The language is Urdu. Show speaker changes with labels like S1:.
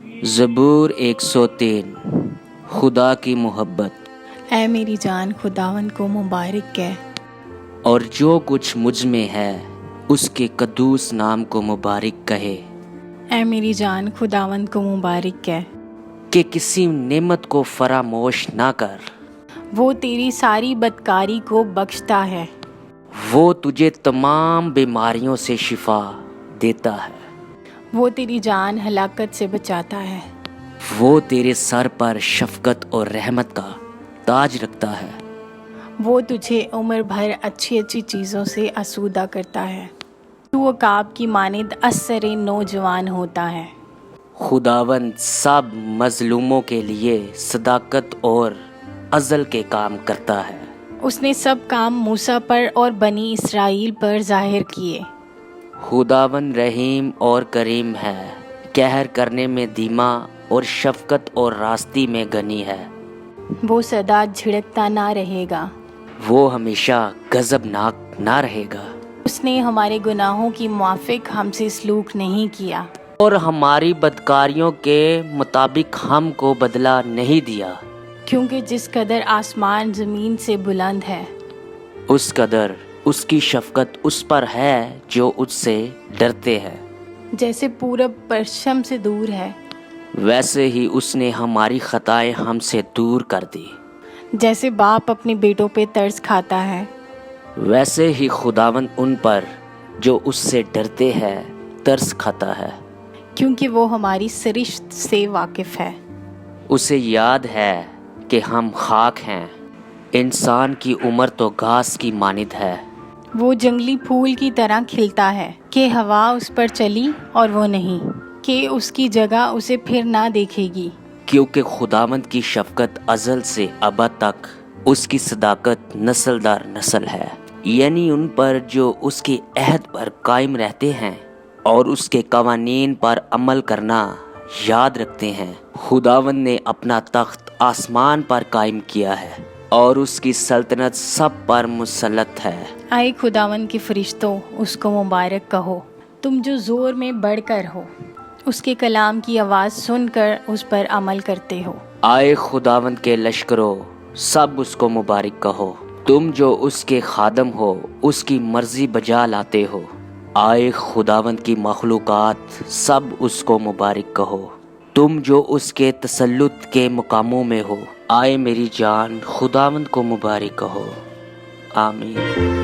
S1: زبور 103 خدا کی محبت۔
S2: اے میری جان خداوند کو مبارک کہہ،
S1: اور جو کچھ مجھ میں ہے اس کے قدوس نام کو مبارک کہے۔
S2: اے میری جان خداوند کو مبارک کہہ،
S1: کہ کسی نعمت کو فراموش نہ کر،
S2: وہ تیری ساری بدکاری کو بخشتا ہے،
S1: وہ تجھے تمام بیماریوں سے شفا دیتا ہے،
S2: وہ تیری جان ہلاکت سے بچاتا ہے،
S1: وہ تیرے سر پر شفقت اور رحمت کا تاج رکھتا ہے،
S2: وہ تجھے عمر بھر اچھی اچھی چیزوں سے آسودہ کرتا ہے، تو عقاب کی مانند اثر نوجوان ہوتا ہے۔
S1: خداوند سب مظلوموں کے لیے صداقت اور عدل کے کام کرتا ہے۔
S2: اس نے سب کام موسیٰ پر اور بنی اسرائیل پر ظاہر کیے۔
S1: خداوند رحیم اور کریم ہے، قہر کرنے میں دھیما اور شفقت اور راستی میں غنی ہے۔
S2: وہ سدا جھڑکتا نہ رہے گا،
S1: وہ ہمیشہ غضبناک نہ رہے گا،
S2: اس نے ہمارے گناہوں کی موافق ہم سے سلوک نہیں کیا،
S1: اور ہماری بدکاریوں کے مطابق ہم کو بدلہ نہیں دیا۔
S2: کیونکہ جس قدر آسمان زمین سے بلند ہے،
S1: اس قدر اس کی شفقت اس پر ہے جو اس سے ڈرتے ہیں۔
S2: جیسے پورب پشچم سے دور ہے،
S1: ویسے ہی اس نے ہماری خطائیں ہم سے دور کر دی۔
S2: جیسے باپ اپنے بیٹوں پہ ترس کھاتا ہے،
S1: ویسے ہی خداوند ان پر جو اس سے ڈرتے ہیں ترس کھاتا ہے،
S2: کیونکہ وہ ہماری سرشت سے واقف ہے۔
S1: اسے یاد ہے کہ ہم خاک ہیں، انسان کی عمر تو گھاس کی مانند ہے۔
S2: وہ جنگلی پھول کی طرح کھلتا ہے کہ ہوا اس پر چلی اور وہ نہیں، کہ اس کی جگہ اسے پھر نہ دیکھے گی۔
S1: کیونکہ خداوند کی شفقت ازل سے ابد تک، اس کی صداقت نسل در نسل ہے، یعنی ان پر جو اس کے عہد پر قائم رہتے ہیں اور اس کے قوانین پر عمل کرنا یاد رکھتے ہیں۔ خداوند نے اپنا تخت آسمان پر قائم کیا ہے اور اس کی سلطنت سب پر مسلط ہے۔
S2: آئے خداوند کے فرشتوں، اس کو مبارک کہو، تم جو زور میں بڑھ کر ہو، اس کے کلام کی آواز سن کر اس پر عمل کرتے ہو۔
S1: آئے خداوند کے لشکروں، سب اس کو مبارک کہو، تم جو اس کے خادم ہو، اس کی مرضی بجا لاتے ہو۔ آئے خداوند کی مخلوقات، سب اس کو مبارک کہو، تم جو اس کے تسلط کے مقاموں میں ہو۔ آئے میری جان خداوند کو مبارک کہو۔ آمین۔